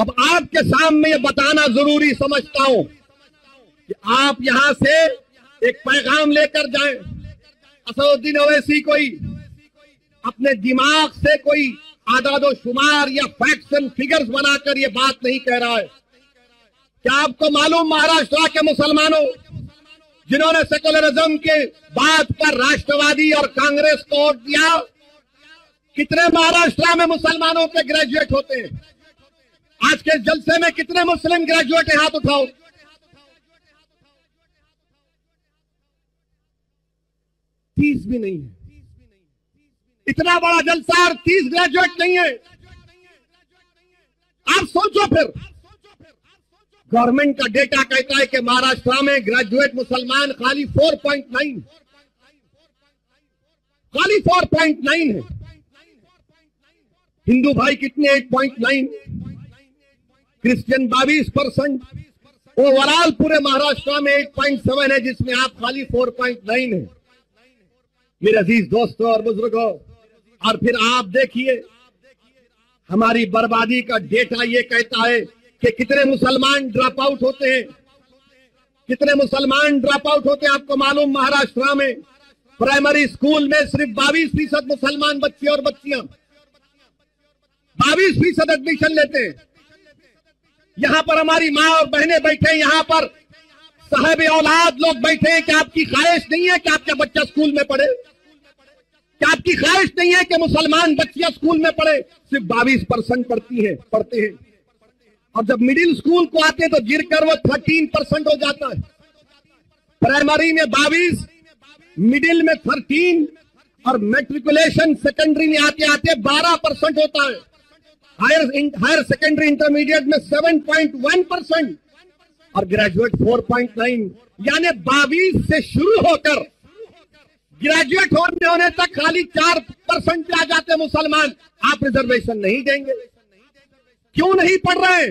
अब आपके सामने ये बताना जरूरी समझता हूं कि आप यहां से एक पैगाम लेकर जाएं। असदुद्दीन ओवैसी कोई अपने दिमाग से कोई आदादो शुमार या फैक्ट्स एंड फिगर्स बनाकर ये बात नहीं कह रहा है। क्या आपको मालूम महाराष्ट्र के मुसलमानों जिन्होंने सेकुलरिज्म के बात पर राष्ट्रवादी और कांग्रेस को वोट दिया, कितने महाराष्ट्र में मुसलमानों के ग्रेजुएट होते हैं? आज के जलसे में कितने मुस्लिम ग्रेजुएट हैं? हाथ उठाओ। 30 भी नहीं है। इतना बड़ा जलसा और 30 ग्रेजुएट नहीं है। आप सोचो फिर। गवर्नमेंट का डेटा कहता है कि महाराष्ट्र में ग्रेजुएट मुसलमान खाली 4.9 है। हिंदू भाई कितने? 8.9। क्रिश्चियन 22%। ओवरऑल पूरे महाराष्ट्र में 8.7 है, जिसमें आप खाली 4.9 है। मेरे अजीज दोस्तों और बुजुर्गों, और फिर आप देखिए हमारी बर्बादी का डेटा ये कहता है कि कितने मुसलमान ड्रॉप आउट होते हैं। कितने मुसलमान ड्रॉप आउट होते हैं आपको मालूम? महाराष्ट्र में प्राइमरी स्कूल में सिर्फ 22% मुसलमान बच्चे और बच्चियां 22% एडमिशन लेते हैं। यहां पर हमारी माँ और बहनें बैठे हैं, यहां पर साहब औलाद लोग बैठे हैं। क्या आपकी ख्वाहिश नहीं है कि आपका बच्चा स्कूल में पढ़े? क्या आपकी ख्वाहिश नहीं है कि मुसलमान बच्चियां स्कूल में पढ़े? सिर्फ 22% पढ़ते हैं। और जब मिडिल स्कूल को आते हैं तो गिरकर वो 13% हो जाता है। प्राइमरी में 22, मिडिल में 13 और मैट्रिकुलेशन सेकेंडरी में आते आते 12% होता है। हायर सेकेंडरी इंटरमीडिएट में 7.1% और ग्रेजुएट 4.9। यानी 22 से शुरू होकर ग्रेजुएट होने तक खाली 4% आ जाते मुसलमान। आप रिजर्वेशन नहीं देंगे? क्यों नहीं पढ़ रहे?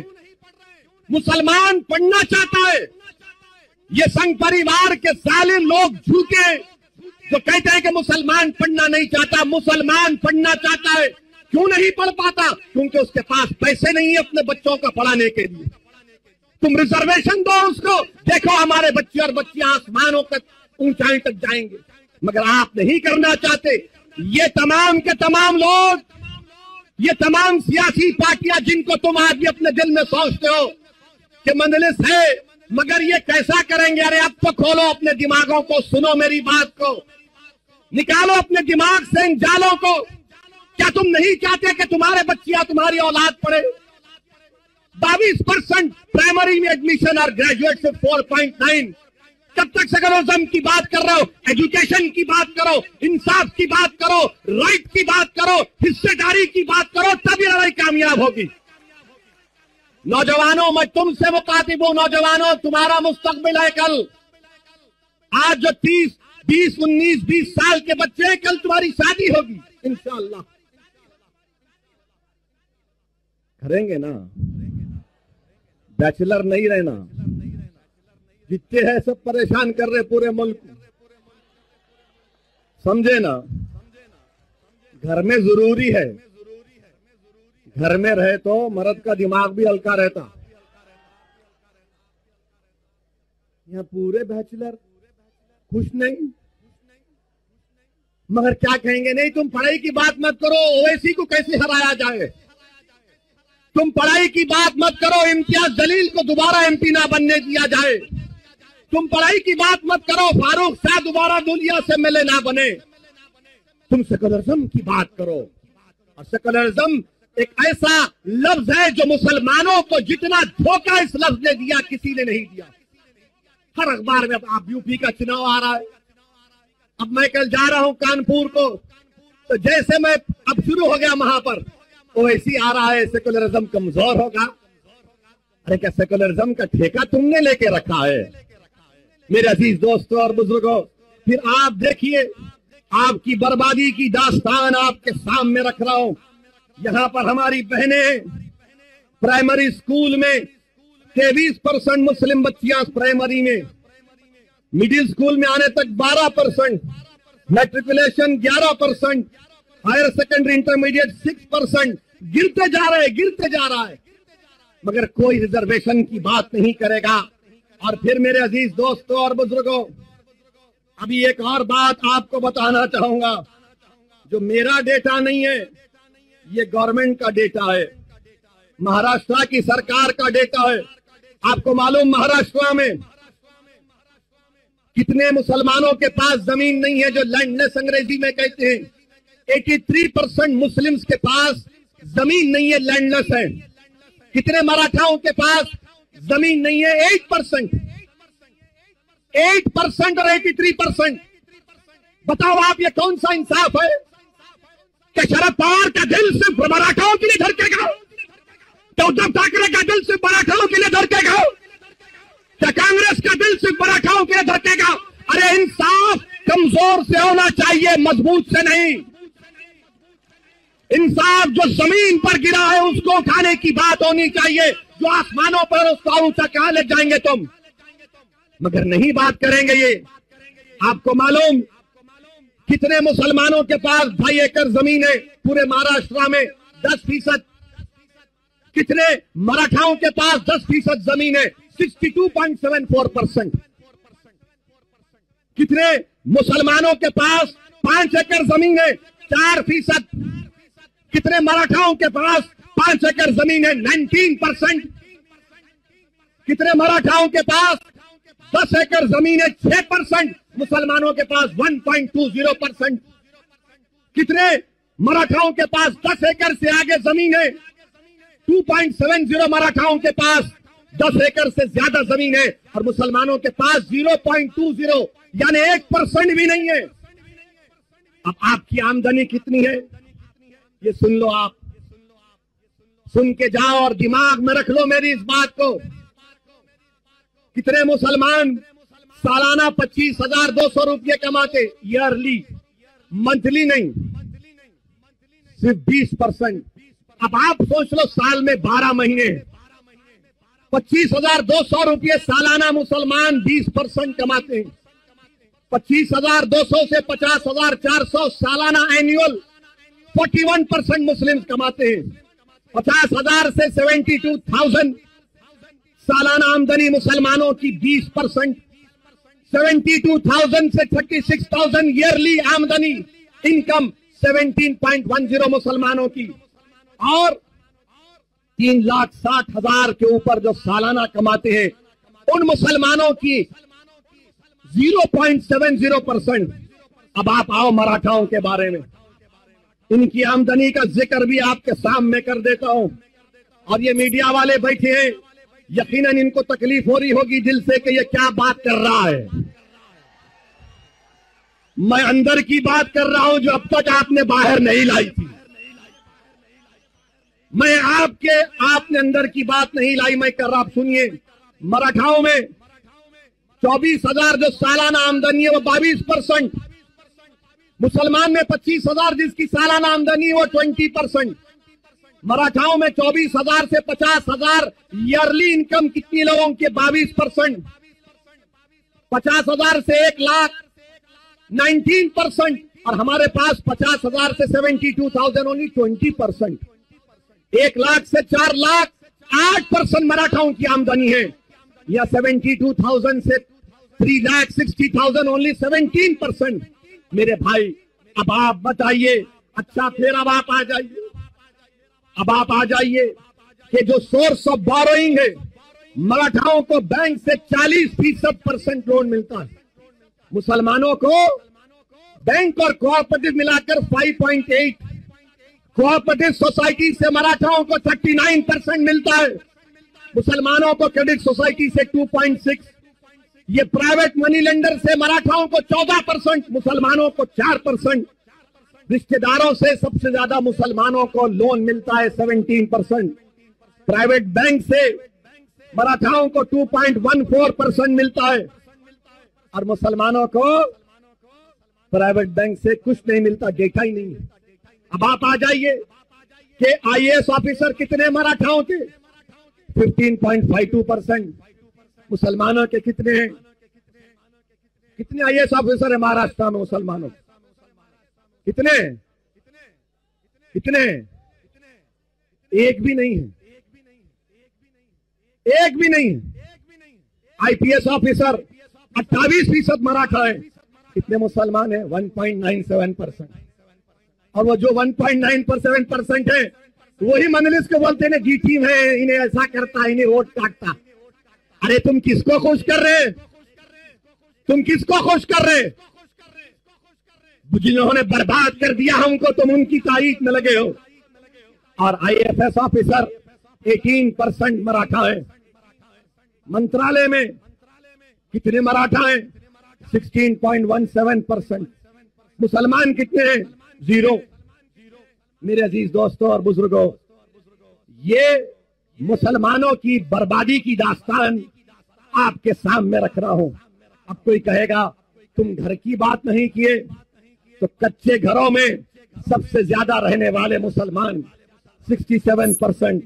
मुसलमान पढ़ना चाहता है। ये संघ परिवार के जालिम लोग झूठे जो कहते हैं कि मुसलमान पढ़ना नहीं चाहता। मुसलमान पढ़ना चाहता है। क्यों नहीं पढ़ पाता? क्योंकि उसके पास पैसे नहीं है अपने बच्चों को पढ़ाने के लिए। तुम रिजर्वेशन दो उसको, देखो हमारे बच्चे और बच्चियां आसमानों तक, ऊंचाई तक जाएंगे। मगर आप नहीं करना चाहते। ये तमाम के तमाम लोग, ये तमाम सियासी पार्टियां जिनको तुम आज भी अपने दिल में सोचते हो कि मंजलिस है, मगर ये कैसा करेंगे? अरे अब तो खोलो अपने दिमागों को, सुनो मेरी बात को, निकालो अपने दिमाग से इन जालों को। क्या तुम नहीं चाहते कि तुम्हारे बच्चियां, तुम्हारी औलाद पढ़े? 22% प्राइमरी में एडमिशन और ग्रेजुएट से 4.9। कब तक सेकुलरिज्म की बात कर रहे हो? एजुकेशन की बात करो, इंसाफ की बात करो, राइट की बात करो, हिस्सेदारी की बात करो, तब ये लड़ाई कामयाब होगी। नौजवानों, मैं तुमसे मुखातिब हूं। नौजवानों, तुम्हारा मुस्तकबिल है कल। आज जो 30, 20, 19, 20 साल के बच्चे हैं, कल तुम्हारी शादी होगी इंशाअल्लाह। करेंगे ना? बैचलर नहीं रहना। जितने हैं सब परेशान कर रहे पूरे मुल्क को, समझे ना? घर में जरूरी है। घर में रहे तो मर्द का दिमाग भी हल्का रहता। यहाँ पूरे बैचलर खुश नहीं, मगर क्या कहेंगे? नहीं, तुम पढ़ाई की बात मत करो, ओवैसी को कैसे हराया जाए। तुम पढ़ाई की बात मत करो, इम्तियाज जलील को दोबारा एमपी ना बनने दिया जाए। तुम पढ़ाई की बात मत करो, फारूक शाह दोबारा दुनिया से मिले ना बने। तुम सेकुलरिज्म की बात करो। और सेकुलरिज्म एक ऐसा लफ्ज है जो मुसलमानों को जितना धोखा इस लफ्ज ने दिया, किसी ने नहीं दिया। हर अखबार में अब यूपी का चुनाव आ रहा है। अब मैं कल जा रहा हूं कानपुर को, तो जैसे मैं अब शुरू हो गया वहां पर, वैसी आ रहा है सेकुलरिज्म कमजोर होगा। अरे क्या सेकुलरिज्म का ठेका तुमने लेके रखा है? मेरे अजीज दोस्तों और बुजुर्गों, फिर आप देखिए, आपकी बर्बादी की दास्तान आपके सामने रख रहा हूं। यहां पर हमारी बहनें प्राइमरी स्कूल में 23% मुस्लिम बच्चियां प्राइमरी में, मिडिल स्कूल में आने तक 12%, मैट्रिकुलेशन 11%, हायर सेकेंडरी इंटरमीडिएट 6%, गिरते जा रहा है। मगर कोई रिजर्वेशन की बात नहीं करेगा। और फिर मेरे अजीज दोस्तों और बुजुर्गों, अभी एक और बात आपको बताना चाहूंगा, जो मेरा डेटा नहीं है, ये गवर्नमेंट का डेटा है, महाराष्ट्र की सरकार का डेटा है। आपको मालूम महाराष्ट्र में कितने मुसलमानों के पास जमीन नहीं है, जो लैंडलेस अंग्रेजी में कहते हैं। 83% मुस्लिम्स के पास जमीन नहीं है, लैंडलेस है। कितने मराठाओं के पास जमीन नहीं है? 8%। 8% और 83%। बताओ आप, ये कौन सा इंसाफ है? क्या शरद पवार का दिल सिर्फ मराठाओं के लिए धड़केगा? क्या उद्धव ठाकरे का दिल सिर्फ मराठाओं के लिए धड़केगा? क्या कांग्रेस का दिल सिर्फ मराठाओं के लिए धड़केगा? अरे इंसाफ कमजोर से होना चाहिए, मजबूत से नहीं। इंसाफ जो जमीन पर गिरा है उसको उठाने की बात होनी चाहिए, जो आसमानों पर उसका ऊंचा कहां ले जाएंगे तुम? मगर नहीं बात करेंगे ये। आपको मालूम कितने मुसलमानों के पास 2.5 एकड़ जमीन है पूरे महाराष्ट्र में? 10%। कितने मराठाओं के पास 10% जमीन है? 62.74%। कितने मुसलमानों के पास 5 एकड़ जमीन है? 4%। कितने मराठाओं के पास 5 एकड़ जमीन है? 19%। कितने मराठाओं के पास 10 एकड़ जमीन है? 6%। मुसलमानों के पास 1.20%। कितने मराठाओं के पास 10 एकड़ से आगे जमीन है? 2.70। मराठाओं के पास 10 एकड़ से ज्यादा जमीन है और मुसलमानों के पास 0.20, यानी 1% भी नहीं है। अब आपकी आमदनी कितनी है ये सुन लो, आप सुन के जाओ और दिमाग में रख लो मेरी इस बात को। कितने मुसलमान सालाना 25,200 रुपये कमाते? ईयरली, मंथली नहीं, सिर्फ 20%। अब आप सोच लो, साल में 12 महीने, 25,200 रुपये सालाना मुसलमान 20% कमाते हैं। 25,200 से 50,400 सालाना एनुअल 41% मुस्लिम कमाते हैं। 50,000 से 72,000 सालाना आमदनी मुसलमानों की 20%। 72,000 से 36,000 ईयरली आमदनी, इनकम 17.10 मुसलमानों की। और 3,60,000 के ऊपर जो सालाना कमाते हैं उन मुसलमानों की 0.70%। अब आप आओ मराठाओं के बारे में, इनकी आमदनी का जिक्र भी आपके सामने कर देता हूं। और ये मीडिया वाले बैठे हैं, यकीनन इनको तकलीफ हो रही होगी दिल से कि ये क्या बात कर रहा है। मैं अंदर की बात कर रहा हूं जो अब तक आपने बाहर नहीं लाई थी। मैं आपने अंदर की बात नहीं लाई, मैं कर रहा। आप सुनिए, मराठाओं में 24,000 जो सालाना आमदनी है वो 22%। मुसलमान में 25,000 जिसकी सालाना आमदनी वो 20%। मराठाओं में 24,000 से 50,000 ईयरली इनकम कितनी लोगों के? 22%। 50,000 से 1 लाख 19%। और हमारे पास 50,000 से 72,000 ओनली 20%। 1 लाख से 4 लाख 8% मराठाओं की आमदनी है। या 72,000 से 3,60,000 ओनली 17%। मेरे भाई, अब आप बताइए। अच्छा, फिर अब आप आ जाइए कि जो सोर्स ऑफ बोरोइंग है, मराठाओं को बैंक से 40% लोन मिलता है, मुसलमानों को बैंक और कोऑपरेटिव मिलाकर 5.8, कोऑपरेटिव सोसाइटी से मराठाओं को 39% मिलता है, मुसलमानों को क्रेडिट सोसाइटी से 2.6, ये प्राइवेट मनी लेंडर से मराठाओं को 14%, मुसलमानों को 4%, रिश्तेदारों से सबसे ज्यादा मुसलमानों को लोन मिलता है 17%, प्राइवेट बैंक से मराठाओं को 2.14% मिलता है और मुसलमानों को प्राइवेट बैंक से कुछ नहीं मिलता, डेटा ही नहीं है। अब आप आ जाइए कि आईएएस ऑफिसर कितने मराठाओं के? 15.52%। मुसलमानों के कितने हैं? कितने आईएएस ऑफिसर है महाराष्ट्र में मुसलमानों? कितने? कितने? एक भी नहीं है। एक भी नहीं है। आईपीएस ऑफिसर 28% मराठा है। कितने मुसलमान है? 1.97%। और वो जो 1.97% है वही मजलिस को बोलते हैं जी टीम है, इन्हें ऐसा करता, इन्हें वोट काटता। अरे तुम किसको खुश कर रहे? तुम किसको खुश कर रहे? जिन्होंने बर्बाद कर दिया हमको, तुम उनकी तारीफ में लगे हो। और आईएफएस ऑफिसर 18% मराठा है। मंत्रालय में कितने मराठा हैं? 16.17%। मुसलमान कितने हैं? 0। मेरे अजीज दोस्तों और बुजुर्गों, ये मुसलमानों की बर्बादी की दास्तान आपके सामने रख रहा हूं। अब कोई कहेगा तुम घर की बात नहीं किए, तो कच्चे घरों में सबसे ज्यादा रहने वाले मुसलमान 67%,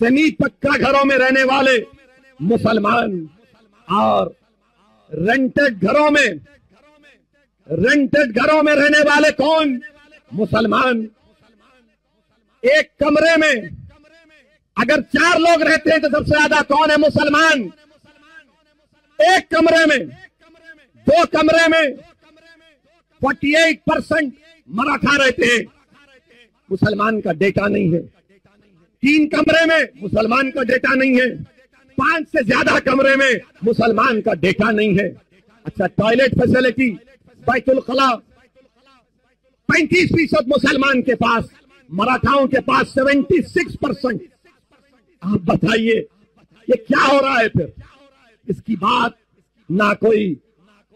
सेमी पक्का घरों में रहने वाले मुसलमान, और रेंटेड घरों में रहने वाले कौन? मुसलमान। एक कमरे में अगर 4 लोग रहते हैं तो सबसे ज्यादा कौन है? मुसलमान। एक कमरे में, 2 कमरे में 48% मराठा रहते हैं, मुसलमान का डेटा नहीं है। 3 कमरे में मुसलमान का डेटा नहीं है। 5 से ज्यादा कमरे में मुसलमान का डेटा नहीं है। अच्छा, टॉयलेट फैसिलिटी, बैतुल खला 35% मुसलमान के पास, मराठाओं के पास 76%। आप बताइए ये क्या हो रहा है? फिर इसकी बात ना कोई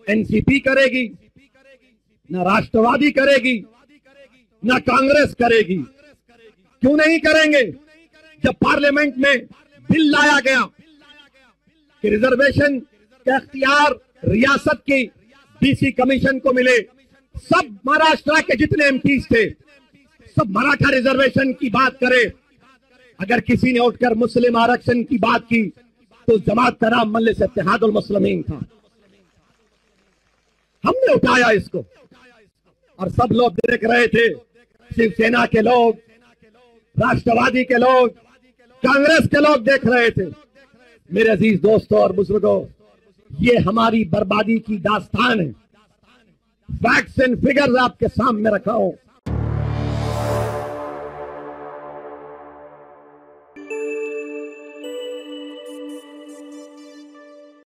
एनसीपी करेगी, ना राष्ट्रवादी करेगी, ना कांग्रेस करेगी। क्यों नहीं करेंगे? जब पार्लियामेंट में बिल लाया गया कि रिजर्वेशन का इख्तियार रियासत की डीसी कमीशन को मिले, सब महाराष्ट्र के जितने एमपीज थे सब मराठा रिजर्वेशन की बात करे। अगर किसी ने उठकर मुस्लिम आरक्षण की बात की तो जमात का नाम मजलिस इत्तेहादुल मुस्लिमीन था। हमने उठाया इसको और सब लोग देख रहे थे, शिवसेना के लोग, राष्ट्रवादी के लोग, कांग्रेस के लोग देख रहे थे। मेरे अजीज दोस्तों और बुजुर्गों, ये हमारी बर्बादी की दास्तान है। फैक्ट्स एंड फिगर्स आपके सामने रखा हूं।